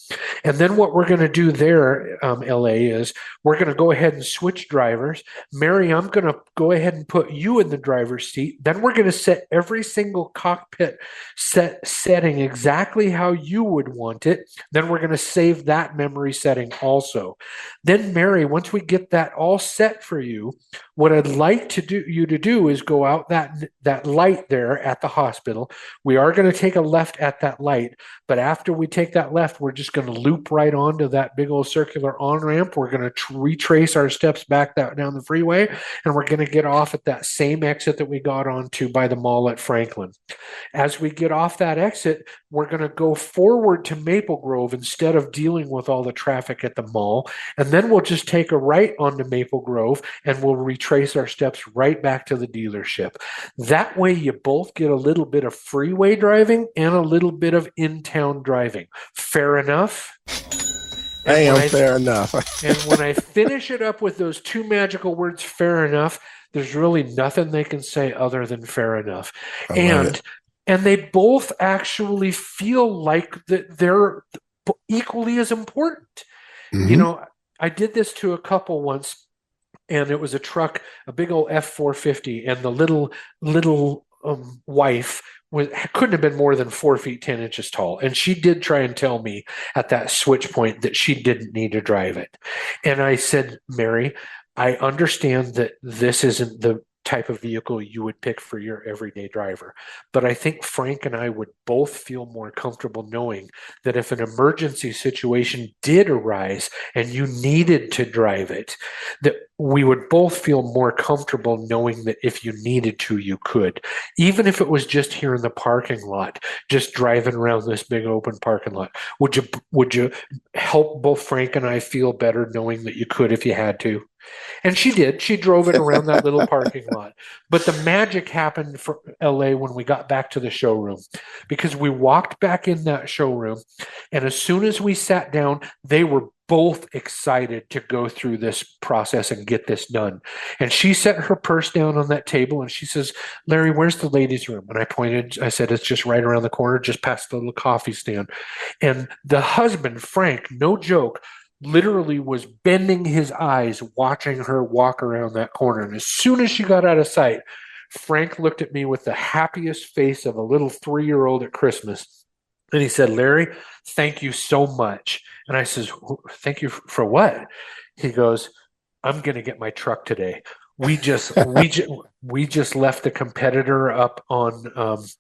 And then what we're going to do there, LA, is we're going to go ahead and switch drivers. Mary, I'm going to go ahead and put you in the driver's seat. Then we're going to set every single cockpit setting exactly how you would want it. Then we're going to save that memory setting also. Then Mary, once we get that all set for you, what I'd like to do is go out that light there at the hospital. We are going to take a left at that light, but after we take that left, we're just going to loop right onto that big old circular on-ramp. We're going to retrace our steps back down the freeway, and we're going to get off at that same exit that we got onto by the mall at Franklin. As we get off that exit, we're going to go forward to Maple Grove instead of dealing with all the traffic at the mall. And then we'll just take a right onto Maple Grove and we'll retrace our steps right back to the dealership. That way you both get a little bit of freeway driving and a little bit of in-town driving. Fair enough? Fair enough. And when I finish it up with those two magical words, fair enough, there's really nothing they can say other than fair enough. And they both actually feel like that they're equally as important. Mm-hmm. You know, I did this to a couple once, and it was a truck, a big old F450, and the little wife couldn't have been more than 4 feet 10 inches tall. And she did try and tell me at that switch point that she didn't need to drive it. And I said, Mary, I understand that this isn't the type of vehicle you would pick for your everyday driver. But I think Frank and I would both feel more comfortable knowing that if an emergency situation did arise and you needed to drive it, that we would both feel more comfortable knowing that if you needed to, you could. Even if it was just here in the parking lot, just driving around this big open parking lot. Would you help both Frank and I feel better knowing that you could if you had to? And she did. She drove it around that little parking lot. But the magic happened for LA when we got back to the showroom, because we walked back in that showroom, and as soon as we sat down, they were both excited to go through this process and get this done. And she set her purse down on that table and she says, Larry, where's the ladies' room? And I said, it's just right around the corner, just past the little coffee stand. And the husband, Frank, no joke, literally was bending his eyes watching her walk around that corner. And as soon as she got out of sight, Frank looked at me with the happiest face of a little 3-year-old at Christmas. And he said, Larry, thank you so much. And I says, thank you for what? He goes, I'm going to get my truck today. We just left the competitor up on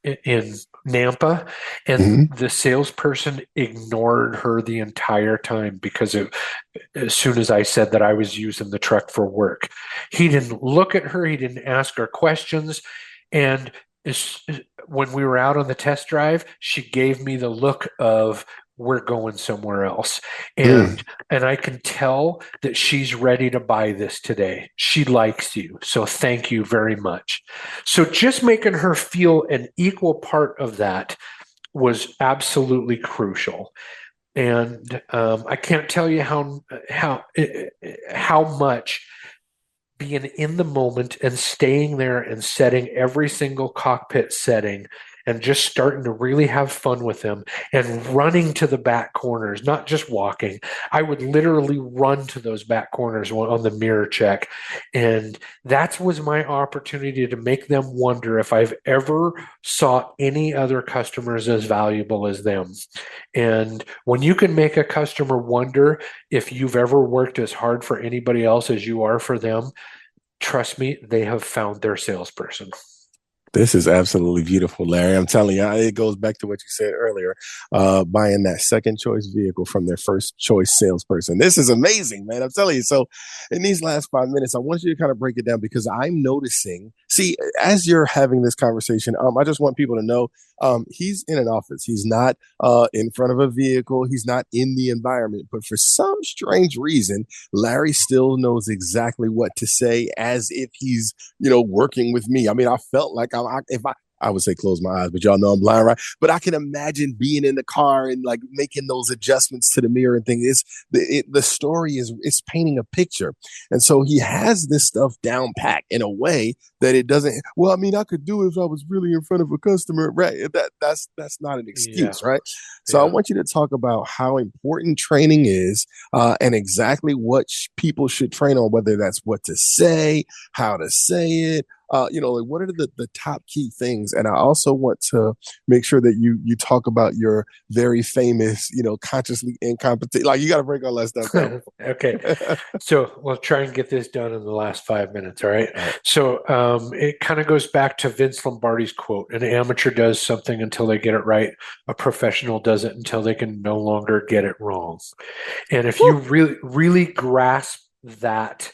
in Nampa, and the salesperson ignored her the entire time because as soon as I said that I was using the truck for work, he didn't look at her, he didn't ask her questions, and when we were out on the test drive, she gave me the look of, we're going somewhere else. And I can tell that she's ready to buy this today. She likes you. So thank you very much. So just making her feel an equal part of that was absolutely crucial. And I can't tell you how much being in the moment and staying there and setting every single cockpit setting and just starting to really have fun with them and running to the back corners, not just walking. I would literally run to those back corners on the mirror check. And that was my opportunity to make them wonder if I've ever saw any other customers as valuable as them. And when you can make a customer wonder if you've ever worked as hard for anybody else as you are for them, trust me, they have found their salesperson. This is absolutely beautiful, Larry. I'm telling you, it goes back to what you said earlier, buying that second choice vehicle from their first choice salesperson. This is amazing, man. I'm telling you. So in these last 5 minutes, I want you to kind of break it down because I'm noticing, as you're having this conversation, I just want people to know he's in an office. He's not in front of a vehicle. He's not in the environment. But for some strange reason, Larry still knows exactly what to say as if he's, working with me. I mean, I felt like I would say close my eyes, but y'all know I'm blind, right? But I can imagine being in the car and like making those adjustments to the mirror and things. The story is painting a picture. And so he has this stuff down pat in a way that it doesn't, well, I mean, I could do it if I was really in front of a customer, right? That's not an excuse, right? So I want you to talk about how important training is and exactly what people should train on, whether that's what to say, how to say it, what are the top key things? And I also want to make sure that you talk about your very famous, consciously incompetent, like you got to break all that stuff down. Okay. So we'll try and get this done in the last 5 minutes. All right. So it kind of goes back to Vince Lombardi's quote: an amateur does something until they get it right. A professional does it until they can no longer get it wrong. And if you really, really grasp that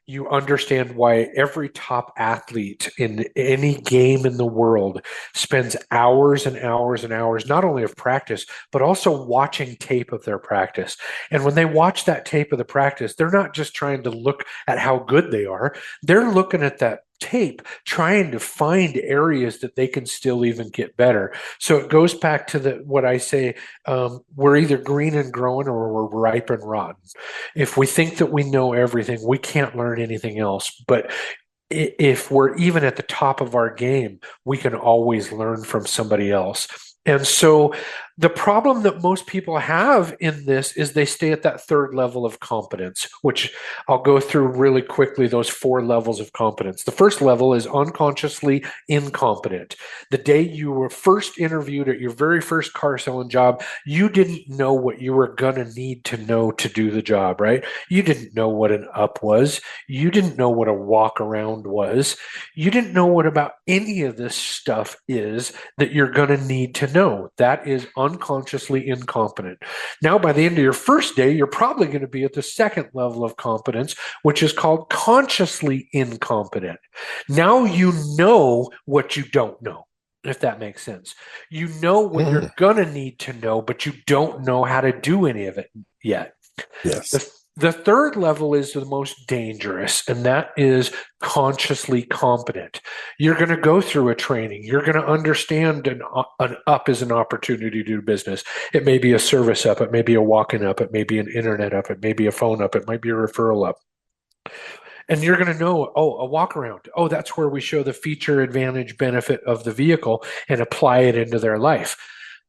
you understand why every top athlete in any game in the world spends hours and hours and hours, not only of practice, but also watching tape of their practice. And when they watch that tape of the practice, they're not just trying to look at how good they are, they're looking at that tape, trying to find areas that they can still even get better. So it goes back to what I say, we're either green and growing or we're ripe and rotten. If we think that we know everything, we can't learn anything else. But if we're even at the top of our game, we can always learn from somebody else. And so the problem that most people have in this is they stay at that third level of competence, which I'll go through really quickly, those 4 levels of competence. The first level is unconsciously incompetent. The day you were first interviewed at your very first car selling job, you didn't know what you were going to need to know to do the job, right? You didn't know what an up was. You didn't know what a walk around was. You didn't know what about any of this stuff is that you're going to need to know. That is unconsciously incompetent. Now, by the end of your first day, you're probably going to be at the second level of competence, which is called consciously incompetent. Now you know what you don't know, if that makes sense. You know what you're going to need to know, but you don't know how to do any of it yet. Yes. The third level is the most dangerous, and that is consciously competent. You're going to go through a training. You're going to understand an up is an opportunity to do business. It may be a service up. It may be a walk-in up. It may be an internet up. It may be a phone up. It might be a referral up. And you're going to know, a walk around. Oh, that's where we show the feature, advantage, benefit of the vehicle and apply it into their life.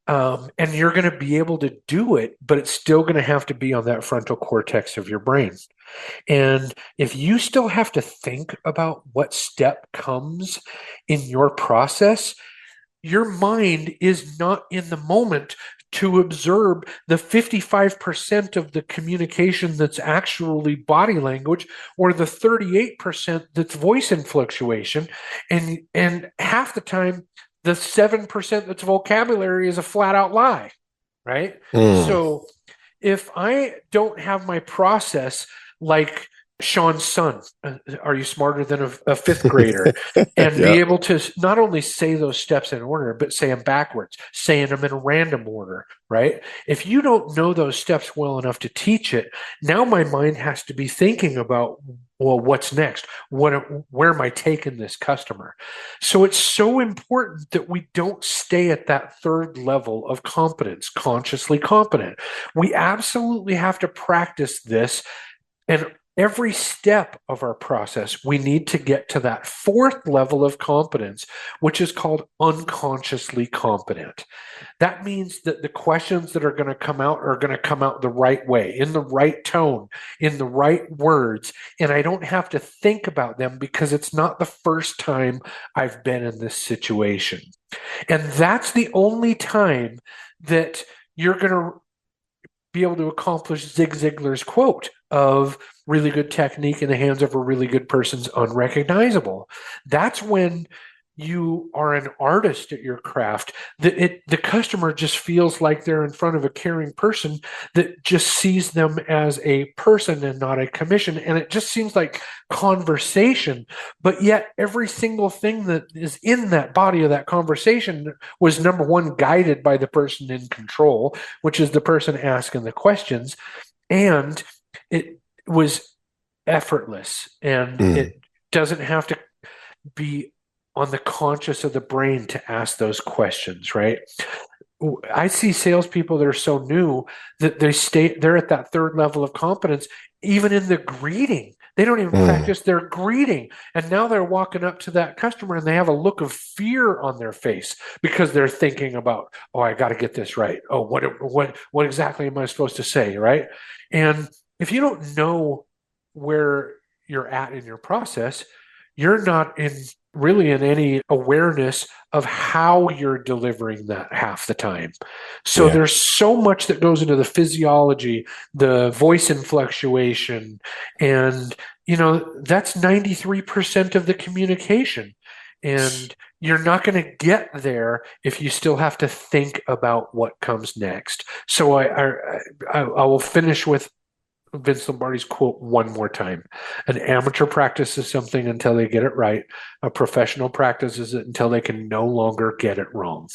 And you're going to be able to do it, but it's still going to have to be on that frontal cortex of your brain. And if you still have to think about what step comes in your process, your mind is not in the moment to observe the 55% of the communication that's actually body language or the 38% that's voice inflectuation. And half the time, the 7% that's vocabulary is a flat out lie, right? So if I don't have my process like Sean's son, are you smarter than a fifth grader? And be able to not only say those steps in order, but say them backwards, saying them in a random order, right? If you don't know those steps well enough to teach it, now my mind has to be thinking about, well, what's next? Where am I taking this customer? So it's so important that we don't stay at that third level of competence, consciously competent. We absolutely have to practice this. And every step of our process, we need to get to that fourth level of competence, which is called unconsciously competent. That means that the questions that are going to come out are going to come out the right way, in the right tone, in the right words. And I don't have to think about them because it's not the first time I've been in this situation. And that's the only time that you're going to be able to accomplish Zig Ziglar's quote of really good technique in the hands of a really good person's unrecognizable. That's when you are an artist at your craft. The customer just feels like they're in front of a caring person that just sees them as a person and not a commission. And it just seems like conversation, but yet every single thing that is in that body of that conversation was, number one, guided by the person in control, which is the person asking the questions. And it was effortless, and it doesn't have to be on the conscious of the brain to ask those questions, right? I see salespeople that are so new that they're at that third level of competence, even in the greeting. They don't even practice their greeting. And now they're walking up to that customer and they have a look of fear on their face because they're thinking about, oh, I got to get this right. Oh, what exactly am I supposed to say, right? And if you don't know where you're at in your process, you're not really in any awareness of how you're delivering that half the time. So there's so much that goes into the physiology, the voice inflectuation, and that's 93% of the communication. And you're not going to get there if you still have to think about what comes next. So I will finish with Vince Lombardi's quote one more time. An amateur practices something until they get it right. A professional practices it until they can no longer get it wrong.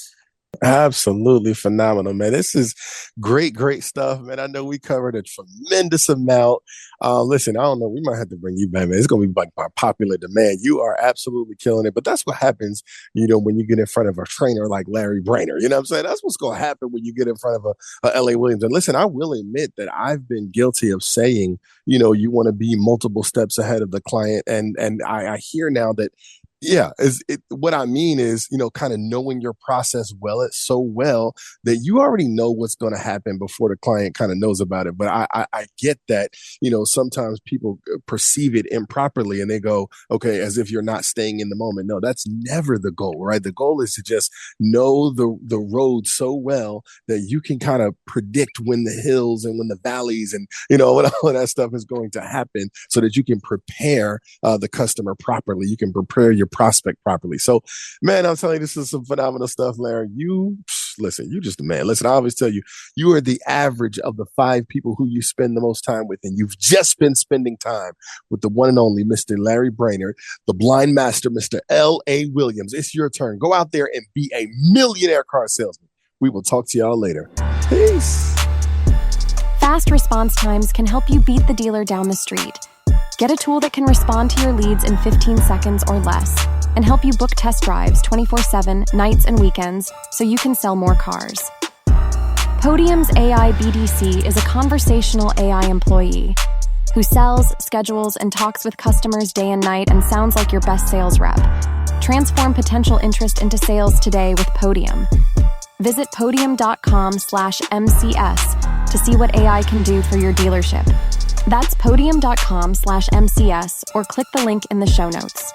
Absolutely phenomenal, man. This is great, great stuff, man. I know we covered a tremendous amount. Listen, I don't know. We might have to bring you back, man. It's going to be like by popular demand. You are absolutely killing it. But that's what happens, when you get in front of a trainer like Larry Brainer. You know what I'm saying? That's what's going to happen when you get in front of a L.A. Williams. And listen, I will admit that I've been guilty of saying, you want to be multiple steps ahead of the client. And I hear now that, yeah, what I mean is, kind of knowing your process so well that you already know what's going to happen before the client kind of knows about it. But I get that, sometimes people perceive it improperly and they go, okay, as if you're not staying in the moment. No, that's never the goal, right? The goal is to just know the road so well that you can kind of predict when the hills and when the valleys and, when all of that stuff is going to happen so that you can prepare the customer properly. You can prepare your prospect properly. So, man, I'm telling you, this is some phenomenal stuff, Larry. You just the man. Listen, I always tell you, you are the average of the 5 people who you spend the most time with, and you've just been spending time with the one and only Mr. Larry Brainerd, the blind master, Mr. L.A. Williams. It's your turn. Go out there and be a millionaire car salesman. We will talk to y'all later. Peace. Fast response times can help you beat the dealer down the street. Get a tool that can respond to your leads in 15 seconds or less and help you book test drives 24/7, nights and weekends, so you can sell more cars. Podium's AI BDC is a conversational AI employee who sells, schedules, and talks with customers day and night and sounds like your best sales rep. Transform potential interest into sales today with Podium. Visit podium.com/MCS to see what AI can do for your dealership. That's podium.com/MCS or click the link in the show notes.